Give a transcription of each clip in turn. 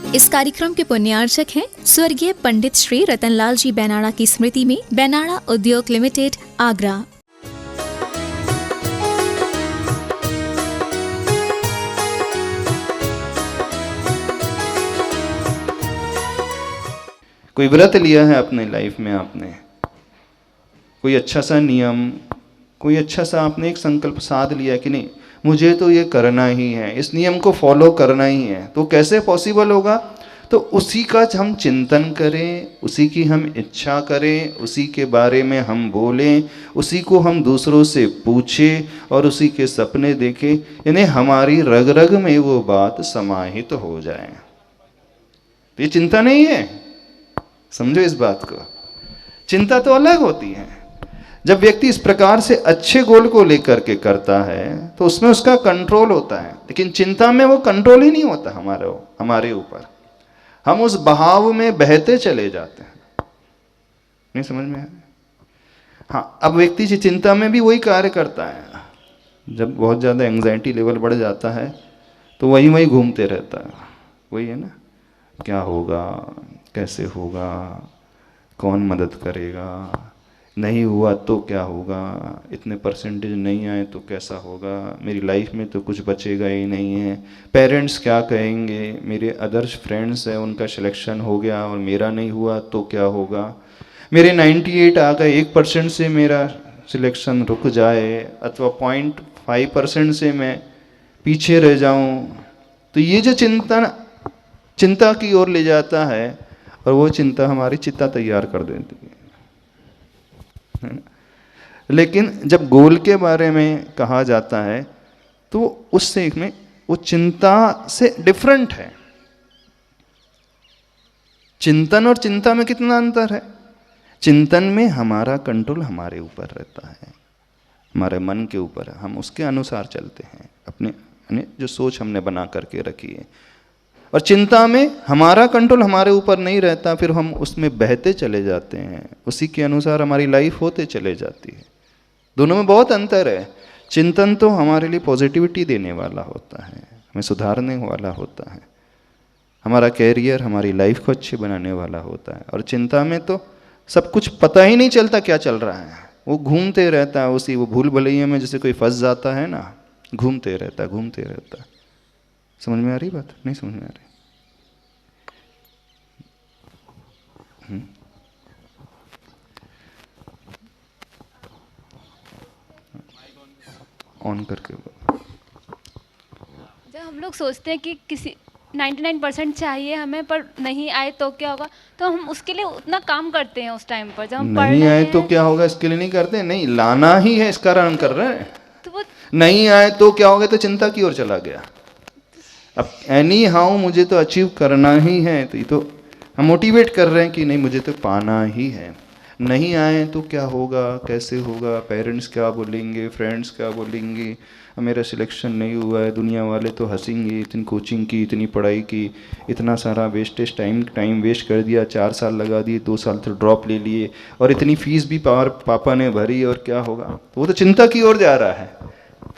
इस कार्यक्रम के पुण्यार्चक हैं स्वर्गीय पंडित श्री रतनलाल जी बैनाड़ा की स्मृति में बैनाड़ा उद्योग लिमिटेड, आगरा। कोई व्रत लिया है अपने लाइफ में आपने, कोई अच्छा सा नियम, कोई अच्छा सा आपने एक संकल्प साध लिया कि नहीं मुझे तो ये करना ही है, इस नियम को फॉलो करना ही है। तो कैसे पॉसिबल होगा? तो उसी का हम चिंतन करें, उसी की हम इच्छा करें, उसी के बारे में हम बोलें, उसी को हम दूसरों से पूछें और उसी के सपने देखें, यानी हमारी रग रग में वो बात समाहित हो जाए। तो ये चिंता नहीं है, समझो इस बात को। चिंता तो अलग होती है। जब व्यक्ति इस प्रकार से अच्छे गोल को लेकर के करता है तो उसमें उसका कंट्रोल होता है, लेकिन चिंता में वो कंट्रोल ही नहीं होता हमारे ऊपर। हम उस बहाव में बहते चले जाते हैं। नहीं समझ में आया? हाँ, अब व्यक्ति चिंता में भी वही कार्य करता है। जब बहुत ज़्यादा एंग्जाइटी लेवल बढ़ जाता है तो वही घूमते रहता है। वही है ना, क्या होगा, कैसे होगा, कौन मदद करेगा, नहीं हुआ तो क्या होगा, इतने परसेंटेज नहीं आए तो कैसा होगा, मेरी लाइफ में तो कुछ बचेगा ही नहीं है, पेरेंट्स क्या कहेंगे, मेरे अदर्स फ्रेंड्स हैं उनका सिलेक्शन हो गया और मेरा नहीं हुआ तो क्या होगा, मेरे 98 आ गए, 1% से मेरा सिलेक्शन रुक जाए अथवा 0.5% से मैं पीछे रह जाऊं। तो ये जो चिंता की ओर ले जाता है और वो चिंता हमारी चित्ता तैयार कर देती है। लेकिन जब गोल के बारे में कहा जाता है तो उससे में वो चिंता से डिफरेंट है। चिंतन और चिंता में कितना अंतर है? चिंतन में हमारा कंट्रोल हमारे ऊपर रहता है, हमारे मन के ऊपर है, हम उसके अनुसार चलते हैं, अपने जो सोच हमने बना करके रखी है। और चिंता में हमारा कंट्रोल हमारे ऊपर नहीं रहता, फिर हम उसमें बहते चले जाते हैं, उसी के अनुसार हमारी लाइफ होते चले जाती है। दोनों में बहुत अंतर है। चिंतन तो हमारे लिए पॉजिटिविटी देने वाला होता है, हमें सुधारने वाला होता है, हमारा कैरियर, हमारी लाइफ को अच्छे बनाने वाला होता है। और चिंता में तो सब कुछ पता ही नहीं चलता क्या चल रहा है, वो घूमते रहता है उसी वो भूल भुलैया में, जैसे कोई फंस जाता है ना, घूमते रहता है। समझ में आ रही बात? नहीं समझ में आ रही? ऑन करके जब हम लोग सोचते हैं कि किसी 99% चाहिए हमें पर नहीं आए तो क्या होगा, तो हम उसके लिए उतना काम करते हैं उस टाइम पर। जब हम नहीं आए तो क्या होगा इसके लिए नहीं करते, नहीं लाना ही है इस कारण हम कर रहे हैं। तो वो नहीं आए तो क्या होगा, तो चिंता की ओर चला गया। अब एनी हाउ मुझे तो अचीव करना ही है, तो ये तो हम मोटिवेट कर रहे हैं कि नहीं मुझे तो पाना ही है। नहीं आए तो क्या होगा, कैसे होगा, पेरेंट्स क्या बोलेंगे, फ्रेंड्स क्या बोलेंगे, मेरा सिलेक्शन नहीं हुआ है, दुनिया वाले तो हंसेंगे, इतनी कोचिंग की, इतनी पढ़ाई की, इतना सारा वेस्टेज टाइम वेस्ट कर दिया, 4 साल लगा दिए, 2 साल तो ड्रॉप ले लिए और इतनी फीस भी पापा ने भरी और क्या होगा। तो वो तो चिंता की ओर जा रहा है।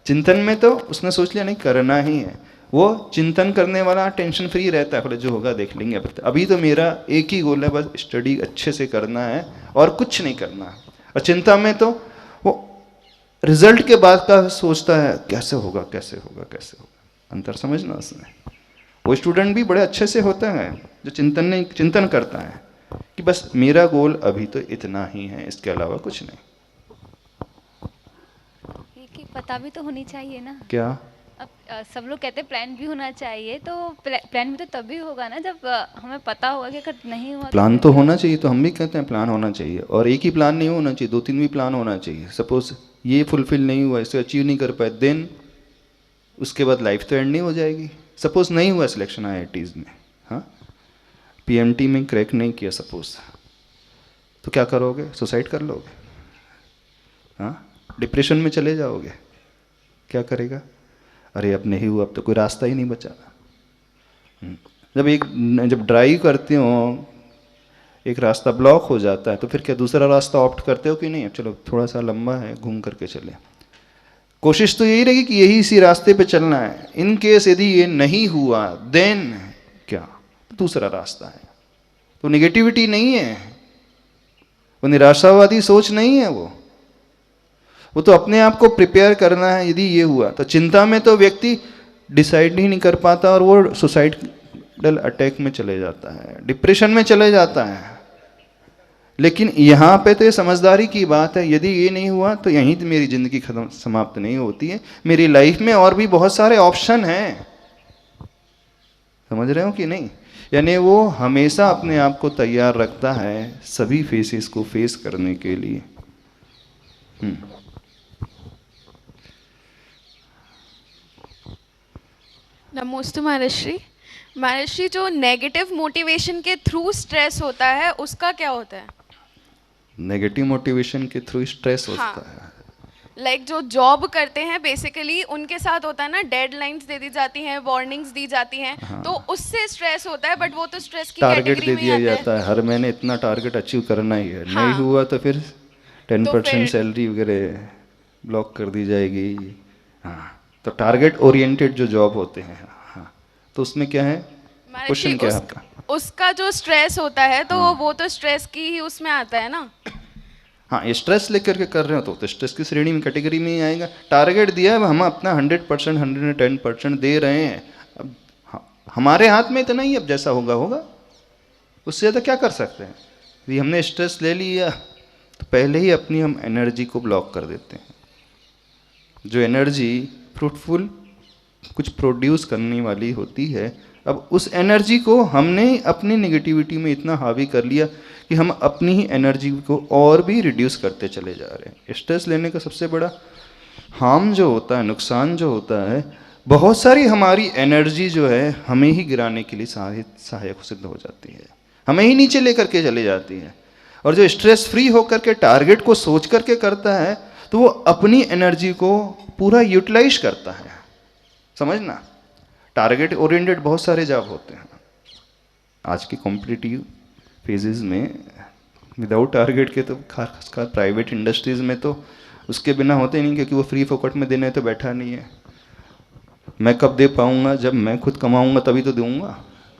चिंतन में तो उसने सोच लिया नहीं करना ही है। वो चिंतन करने वाला टेंशन फ्री रहता है, बोले जो होगा देख लेंगे, अभी तो मेरा एक ही गोल है, बस स्टडी अच्छे से करना है और कुछ नहीं करना है। और चिंता में तो वो रिजल्ट के बाद का सोचता है कैसे होगा। अंतर समझना उसमें। वो स्टूडेंट भी बड़े अच्छे से होता है जो चिंतन करता है कि बस मेरा गोल अभी तो इतना ही है, इसके अलावा कुछ नहीं। कि पता भी तो होनी चाहिए ना। क्या? अब सब लोग कहते हैं प्लान भी होना चाहिए, तो प्लान भी तो तभी होगा ना जब हमें पता होगा कि अगर नहीं हुआ प्लान तो होना चाहिए। तो हम भी कहते हैं प्लान होना चाहिए, और एक ही प्लान नहीं होना चाहिए, 2-3 भी प्लान होना चाहिए। सपोज ये फुलफिल नहीं हुआ, इसे अचीव नहीं कर पाए, देन उसके बाद लाइफ तो एंड नहीं हो जाएगी। सपोज नहीं हुआ सिलेक्शन IITs में, हाँ, PMT में क्रैक नहीं किया सपोज, तो क्या करोगे? सुसाइड कर लोगे, हाँ, डिप्रेशन में चले जाओगे। क्या करेगा? अरे अब नहीं हुआ, अब तो कोई रास्ता ही नहीं बचा। जब ड्राइव करते हो एक रास्ता ब्लॉक हो जाता है तो फिर क्या दूसरा रास्ता ऑप्ट करते हो कि नहीं, चलो थोड़ा सा लंबा है घूम करके चले। कोशिश तो यही रहेगी कि यही इसी रास्ते पे चलना है। इन केस यदि ये नहीं हुआ देन क्या, दूसरा रास्ता है। तो निगेटिविटी नहीं है, वो निराशावादी सोच नहीं है, वो तो अपने आप को प्रिपेयर करना है। यदि ये हुआ तो चिंता में तो व्यक्ति डिसाइड ही नहीं कर पाता और वो सुसाइडल अटैक में चले जाता है, डिप्रेशन में चले जाता है। लेकिन यहाँ पे तो ये समझदारी की बात है, यदि ये नहीं हुआ तो यहीं तो मेरी ज़िंदगी खत्म समाप्त नहीं होती है, मेरी लाइफ में और भी बहुत सारे ऑप्शन हैं। समझ रहे हो कि नहीं? यानी वो हमेशा अपने आप को तैयार रखता है सभी फेसेस को फेस करने के लिए। नमोस्तु महर्षि। महर्षि, जो नेगेटिव मोटिवेशन के थ्रू स्ट्रेस होता है उसका क्या होता है? नेगेटिव मोटिवेशन के थ्रू स्ट्रेस होता है, लाइक जो जॉब करते हैं बेसिकली उनके साथ होता है ना, डेडलाइंस दे दी जाती हैं, वार्निंग्स दी जाती हैं, तो उससे स्ट्रेस होता है। बट वो तो स्ट्रेस की टारगेट कैटेगरी दे में दिया ही आता जाता है, हर महीने इतना टारगेट अचीव करना ही है। हाँ। नहीं हुआ तो फिर 10% फिर- सैलरी वगैरह ब्लॉक कर दी जाएगी। हाँ, तो टारगेट ओरिएंटेड जो जॉब होते हैं, हाँ, तो उसमें क्या है, क्वेश्चन क्या है आपका? उसका जो स्ट्रेस होता है तो वो तो स्ट्रेस की ही उसमें आता है ना। हाँ, ये स्ट्रेस लेकर के कर रहे हो तो स्ट्रेस की श्रेणी में, कैटेगरी में ही आएगा। टारगेट दिया है, हम अपना 100% 110% दे रहे हैं। अब हमारे हाथ में इतना ही, अब जैसा होगा होगा, उससे ज़्यादा क्या कर सकते हैं। यदि हमने स्ट्रेस ले लिया तो पहले ही अपनी हम एनर्जी को ब्लॉक कर देते हैं। जो एनर्जी फ्रूटफुल कुछ प्रोड्यूस करने वाली होती है, अब उस एनर्जी को हमने अपनी नेगेटिविटी में इतना हावी कर लिया कि हम अपनी ही एनर्जी को और भी रिड्यूस करते चले जा रहे हैं। स्ट्रेस लेने का सबसे बड़ा हार्म जो होता है, नुकसान जो होता है, बहुत सारी हमारी एनर्जी जो है हमें ही गिराने के लिए सहायक सिद्ध हो जाती है, हमें ही नीचे लेकर के चली जाती है। और जो स्ट्रेस फ्री होकर के टारगेट को सोच करके करता है तो वो अपनी एनर्जी को पूरा यूटिलाइज करता है। समझना, टारगेट ओरिएंटेड बहुत सारे जॉब होते हैं आज के कॉम्पिटिटिव फेजेस में। विदाउट टारगेट के तो खासकर प्राइवेट इंडस्ट्रीज़ में तो उसके बिना होते नहीं, क्योंकि वो फ्री फोकट में देने तो बैठा नहीं है। मैं कब दे पाऊँगा, जब मैं खुद कमाऊँगा तभी तो दूँगा।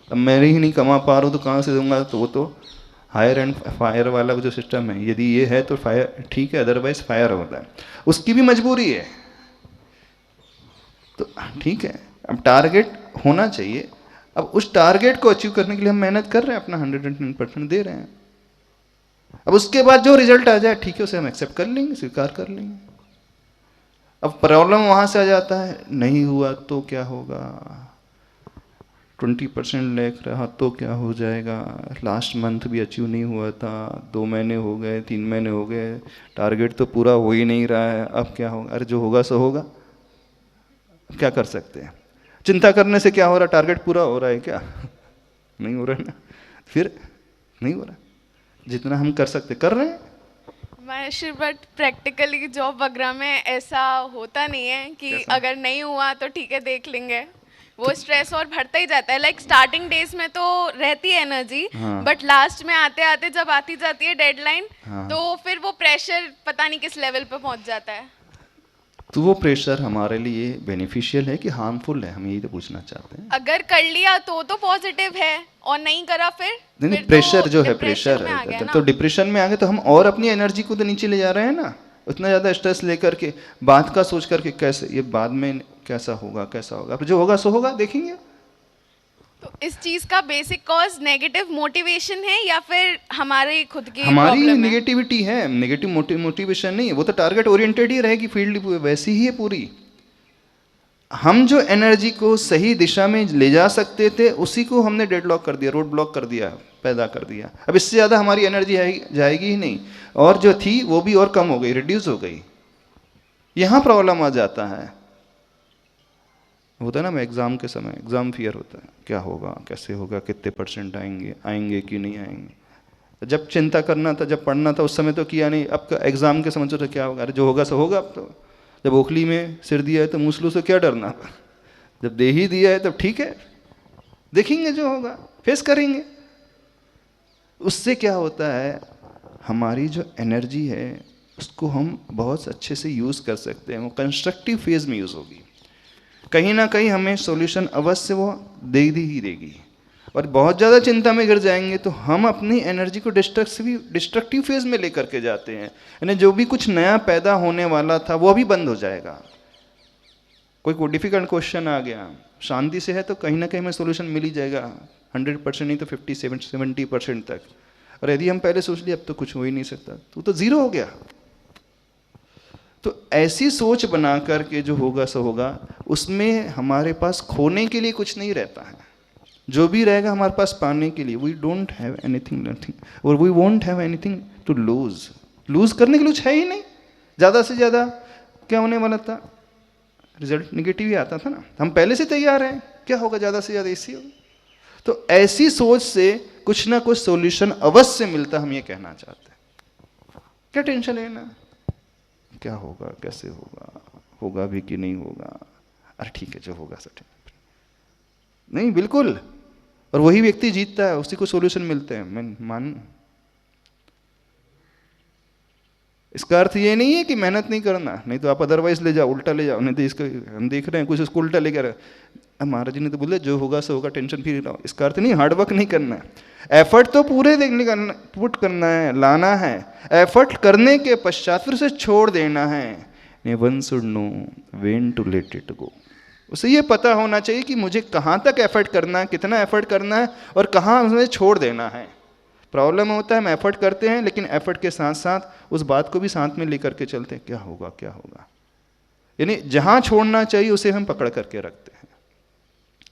अब मैं ही नहीं कमा पा रहा हूँ तो कहाँ से दूँगा? तो वो तो हायर एंड फायर वाला जो सिस्टम है, यदि ये है तो फायर ठीक है, अदरवाइज फायर होता है, उसकी भी मजबूरी है। तो ठीक है, अब टारगेट होना चाहिए। अब उस टारगेट को अचीव करने के लिए हम मेहनत कर रहे हैं, अपना 110% दे रहे हैं। अब उसके बाद जो रिजल्ट आ जाए ठीक है, उसे हम एक्सेप्ट कर लेंगे, स्वीकार कर लेंगे। अब प्रॉब्लम वहाँ से आ जाता है, नहीं हुआ तो क्या होगा, 20% लेक रहा तो क्या हो जाएगा, लास्ट मंथ भी अचीव नहीं हुआ था, 2 महीने हो गए, 3 महीने हो गए, टारगेट तो पूरा हो ही नहीं रहा है, अब क्या होगा? अरे जो होगा सो होगा, क्या कर सकते हैं। चिंता करने से क्या हो रहा, टारगेट पूरा हो रहा है क्या? नहीं हो रहा है ना, फिर नहीं हो रहा। जितना हम कर सकते कर रहे हैं। महर्षि, बट प्रैक्टिकली जॉब वगैरह में ऐसा होता नहीं है कि कैसा? अगर नहीं हुआ तो ठीक है देख लेंगे, वो स्ट्रेस और बढ़ता ही जाता है। लाइक स्टार्टिंग डेज में तो रहती है एनर्जी, हाँ। बट लास्ट में आते आते जब आती जाती है डेडलाइन, हाँ। तो फिर वो प्रेशर पता नहीं किस लेवल पे पहुंच जाता है। तो वो प्रेशर हमारे लिए बेनिफिशियल है कि हार्मफुल है, हम यही तो पूछना चाहते हैं। अगर कर लिया तो पॉजिटिव है, और नहीं करा फिर नहीं, तो प्रेशर जो है, डिप्रेशन प्रेशर में आ गया ना। तो डिप्रेशन में आ गए तो हम और अपनी एनर्जी को तो नीचे ले जा रहे हैं ना। उतना ज़्यादा स्ट्रेस लेकर के, बात का सोच करके कैसे ये बाद में कैसा होगा, कैसा होगा, अब जो होगा सो होगा, देखेंगे। तो इस चीज का बेसिक कॉज नेगेटिव मोटिवेशन है या फिर हमारी खुद की हमारी प्रॉब्लम है? नेगेटिविटी है, नेगेटिव मोटिवेशन नहीं है, वो तो टारगेट ओरिएंटेड ही रहेगी, फील्ड वैसी ही है पूरी। हम जो एनर्जी को सही दिशा में ले जा सकते थे उसी को हमने डेडलॉक कर दिया, रोड ब्लॉक कर दिया, पैदा कर दिया। अब इससे ज़्यादा हमारी एनर्जी जाएगी ही नहीं, और जो थी वो भी और कम हो गई, रिड्यूस हो गई। यहाँ प्रॉब्लम आ जाता है। होता है ना, एग्ज़ाम के समय एग्ज़ाम फियर होता है, क्या होगा, कैसे होगा, कितने % आएंगे कि नहीं आएंगे। जब चिंता करना था, जब पढ़ना था, उस समय तो किया नहीं। अब एग्ज़ाम के समय तो क्या होगा, अरे जो होगा सो होगा। अब तो जब ओखली में सिर दिया है तो मूसलों से क्या डरना, जब दे ही दिया है तब ठीक है, देखेंगे जो होगा, फेस करेंगे। उससे क्या होता है, हमारी जो एनर्जी है उसको हम बहुत अच्छे से यूज़ कर सकते हैं, वो कंस्ट्रक्टिव फेज में यूज़ होगी। कहीं ना कहीं हमें सॉल्यूशन अवश्य वो दे ही देगी। और बहुत ज़्यादा चिंता में गिर जाएंगे तो हम अपनी एनर्जी को डिस्ट्रक्टिव फेज में लेकर के जाते हैं, यानी जो भी कुछ नया पैदा होने वाला था वो अभी बंद हो जाएगा। कोई डिफिकल्ट क्वेश्चन आ गया, शांति से है तो कहीं ना कहीं में सोल्यूशन मिल ही जाएगा, 100% नहीं तो 50-70% तक। और यदि हम पहले सोच लिया अब तो कुछ हो ही नहीं सकता, तो जीरो हो गया। तो ऐसी सोच बना करके जो होगा सो होगा, उसमें हमारे पास खोने के लिए कुछ नहीं रहता है, जो भी रहेगा हमारे पास पाने के लिए। We don't have anything nothing और we won't have anything to lose करने के लिए कुछ है ही नहीं। ज़्यादा से ज़्यादा क्या होने वाला था, रिजल्ट निगेटिव ही आता था ना, हम पहले से तैयार हैं, क्या होगा ज़्यादा से ज़्यादा इसी होगा। तो ऐसी सोच से कुछ ना कुछ सॉल्यूशन अवश्य मिलता, हम ये कहना चाहते हैं। क्या टेंशन लेना, क्या होगा कैसे होगा, होगा भी कि नहीं होगा, अरे ठीक है जो होगा सब ठीक नहीं, बिल्कुल। और वही व्यक्ति जीतता है, उसी को सॉल्यूशन मिलते हैं, मैं मानूं। इसका अर्थ ये नहीं है कि मेहनत नहीं करना, नहीं तो आप अदरवाइज ले जाओ, उल्टा ले जाओ। नहीं तो इसको हम देख रहे हैं कुछ इसको उल्टा लेकर, महाराज जी ने तो बोले जो होगा सो होगा, टेंशन फ्री रहो। इसका अर्थ नहीं हार्डवर्क नहीं करना है, एफर्ट तो पूरे देखने पुट करना है, लाना है। एफर्ट करने के पश्चात फिर उसे छोड़ देना है। One should know when to let it go. उसे ये पता होना चाहिए कि मुझे कहाँ तक एफर्ट करना है, कितना एफर्ट करना है और कहाँ उसे छोड़ देना है। प्रॉब्लम होता है हम एफर्ट करते हैं, लेकिन एफर्ट के साथ साथ उस बात को भी साथ में लेकर के चलते हैं, क्या होगा क्या होगा। यानी जहाँ छोड़ना चाहिए उसे हम पकड़ करके रखते हैं,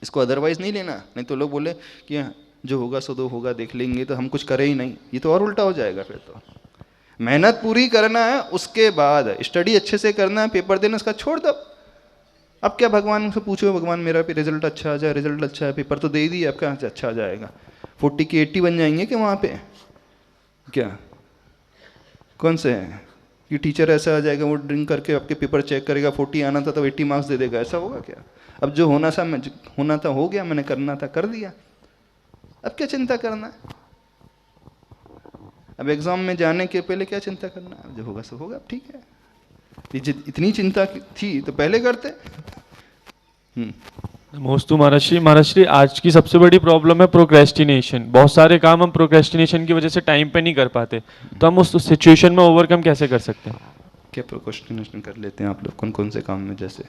इसको अदरवाइज नहीं लेना। नहीं तो लोग बोले कि जो होगा सो दो होगा, देख लेंगे, तो हम कुछ करें ही नहीं, ये तो और उल्टा हो जाएगा। फिर तो मेहनत पूरी करना है, उसके बाद स्टडी अच्छे से करना है, पेपर देना, उसका छोड़ दो। अब क्या भगवान से पूछो, भगवान मेरा रिजल्ट अच्छा आ जाए, रिजल्ट अच्छा है, पेपर तो दे ही दिया, अब क्या अच्छा आ जाएगा, 40 की 80 बन जाएंगे क्या वहाँ पे, क्या कौन से हैं कि टीचर ऐसा आ जाएगा वो ड्रिंक करके आपके पेपर चेक करेगा, 40 आना था तो 80 मार्क्स दे देगा, ऐसा होगा क्या। अब जो होना था हो गया, मैंने करना था कर दिया, अब क्या चिंता करना। अब एग्जाम में जाने के पहले क्या चिंता करना, अब जो होगा सो होगा, अब ठीक है। इतनी चिंता थी तो पहले करते। नमोस्तु महाराज श्री, आज की सबसे बड़ी प्रॉब्लम है प्रोक्रेस्टिनेशन। बहुत सारे काम हम प्रोक्रेस्टिनेशन की वजह से टाइम पे नहीं कर पाते, तो हम उस सिचुएशन में ओवरकम कैसे कर सकते हैं। क्या प्रोक्रेस्टिनेशन कर लेते हैं आप लोग, कौन कौन से काम में? जैसे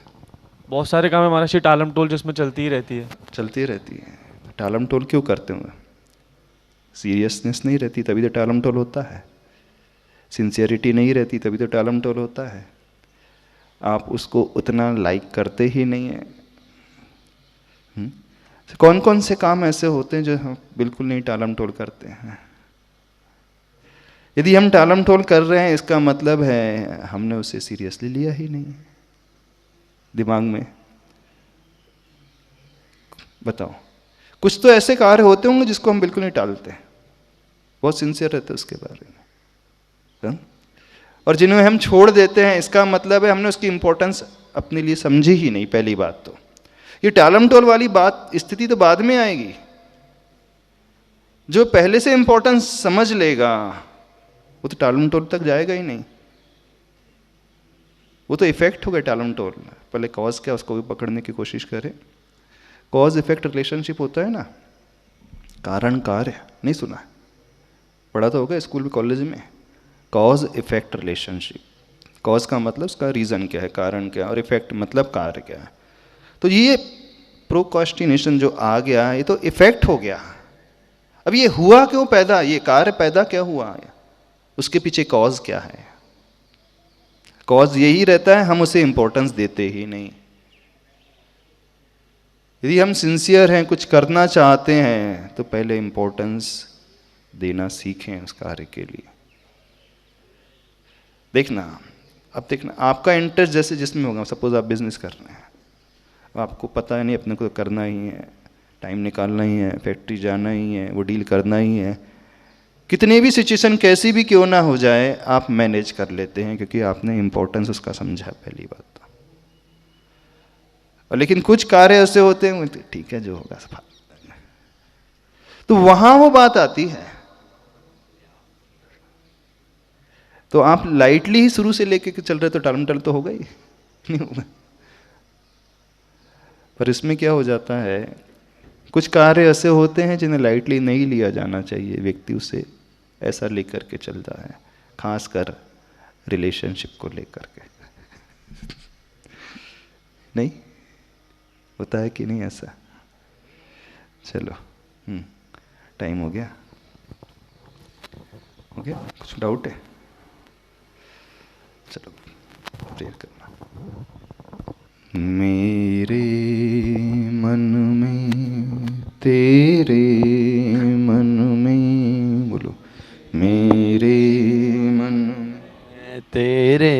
बहुत सारे काम है महाराज श्री, टालम टोल जिसमें चलती ही रहती है। चलती रहती है, टालम टोल क्यों करते होंगे? सीरियसनेस नहीं रहती तभी तो टालम टोल होता है, सिंसियरिटी नहीं रहती तभी तो टालम टोल होता है। आप उसको उतना लाइक करते ही नहीं है। कौन कौन से काम ऐसे होते हैं जो हम बिल्कुल नहीं टालम टोल करते हैं? यदि हम टालम टोल कर रहे हैं, इसका मतलब है हमने उसे सीरियसली लिया ही नहीं दिमाग में। बताओ, कुछ तो ऐसे कार्य होते होंगे जिसको हम बिल्कुल नहीं टालते, बहुत सिंसियर रहते उसके बारे में। और जिन्हें हम छोड़ देते हैं, इसका मतलब है हमने उसकी इंपॉर्टेंस अपने लिए समझी ही नहीं। पहली बात तो ये टालम टोल वाली बात स्थिति तो बाद में आएगी। जो पहले से इंपॉर्टेंस समझ लेगा वो तो टालम टोल तक जाएगा ही नहीं, वो तो इफेक्ट हो गया टालम टोल। पहले कॉज क्या उसको भी पकड़ने की कोशिश करें। कॉज इफेक्ट रिलेशनशिप होता है ना, कारण कार्य, नहीं सुना? पढ़ा तो होगा स्कूल में कॉलेज में, कॉज इफेक्ट रिलेशनशिप। कॉज का मतलब उसका रीज़न क्या है, कारण क्या है, और इफेक्ट मतलब कार्य क्या है। तो ये प्रोक्रेस्टिनेशन जो आ गया, ये तो इफेक्ट हो गया। अब ये हुआ क्यों पैदा, ये कार्य पैदा क्या हुआ, उसके पीछे कॉज क्या है? कॉज यही रहता है हम उसे इंपॉर्टेंस देते ही नहीं। यदि हम सिंसियर हैं, कुछ करना चाहते हैं, तो पहले इंपॉर्टेंस देना सीखें उस कार्य के लिए। देखना, अब देखना आपका इंटरेस्ट जैसे जिसमें होगा, सपोज आप बिजनेस कर रहे हैं, आपको पता है नहीं अपने को करना ही है, टाइम निकालना ही है, फैक्ट्री जाना ही है, वो डील करना ही है। कितनी भी सिचुएशन कैसी भी क्यों ना हो जाए, आप मैनेज कर लेते हैं क्योंकि आपने इंपॉर्टेंस उसका समझा, पहली बात तो। और लेकिन कुछ कार्य ऐसे होते हैं, ठीक है जो होगा सब, तो वहां वो बात आती है। तो आप लाइटली ही शुरू से लेके चल रहे तो टालम टल तो होगा ही नहीं होगा। पर इसमें क्या हो जाता है कुछ कार्य ऐसे होते हैं जिन्हें लाइटली नहीं लिया जाना चाहिए, व्यक्ति उसे ऐसा लेकर के चलता है, खासकर रिलेशनशिप को लेकर के। नहीं होता है कि नहीं ऐसा? चलो टाइम हो गया, कुछ डाउट है? चलो प्रेयर करना। मेरे मन में तेरे मन में, बोलो मेरे मन में तेरे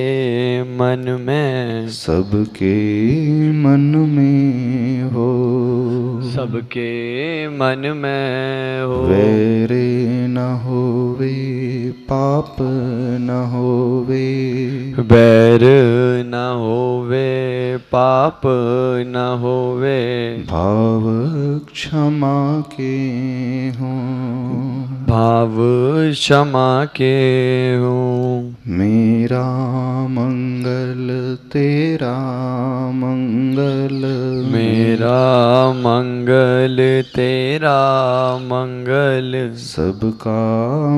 मन में, सबके मन में हो, सबके मन में हो, वैरे न होवे पाप न होवे, बैर न होवे पाप न होवे, भाव क्षमा के हों, भाव क्षमा के हों, मेरा मंगल तेरा मंगल, मेरा मंगल तेरा मंगल, सबका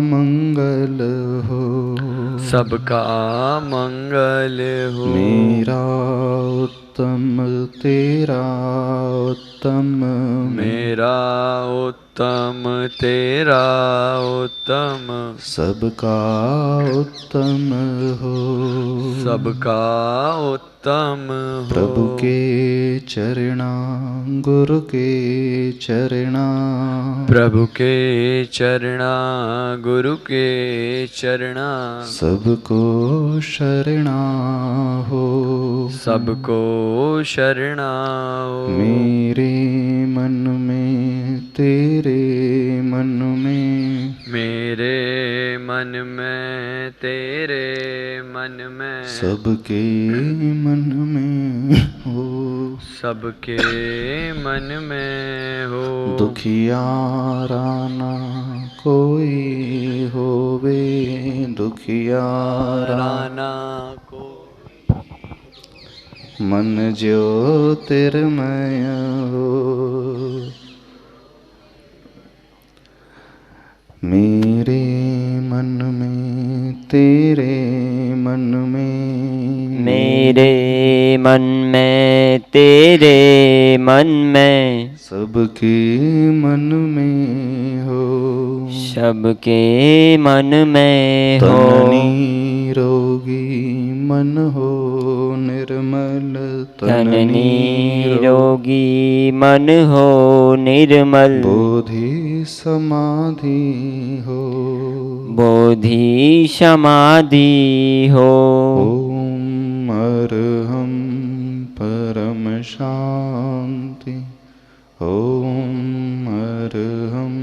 मंगल हो, सबका मंगल हो, मेरा उत्तम तेरा उत्तम, मेरा उत्तम तेरा उत्तम, सबका उत्तम हो, सबका उत्तम हो, प्रभु के चरणा गुरु के चरणा, प्रभु के चरणा गुरु के चरणा, सबको शरणा हो, सबको शरणा हो, मेरे मन में तेरे मन में, मेरे मन में तेरे मन में, सबके मन में हो, सबके मन में हो, दुखियारा ना कोई होवे, दुखियारा राना को मन ज्योतिर्मय हो, मेरे मन में तेरे मन में, मेरे मन में तेरे मन में, सबके मन में हो, सबके मन में हो, तन निरोगी मन हो निर्मल, तन निरोगी मन हो निर्मल, बोधि समाधि हो, बोधि समाधि हो, ओम अरहम परम शांति, ओम अरहम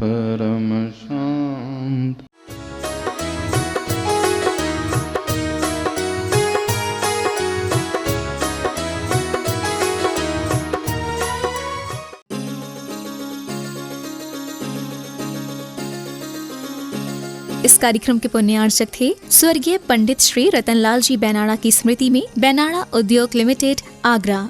परम शांति। इस कार्यक्रम के पुण्यार्चक थे स्वर्गीय पंडित श्री रतनलाल जी बेनाड़ा की स्मृति में बेनाड़ा उद्योग लिमिटेड, आगरा।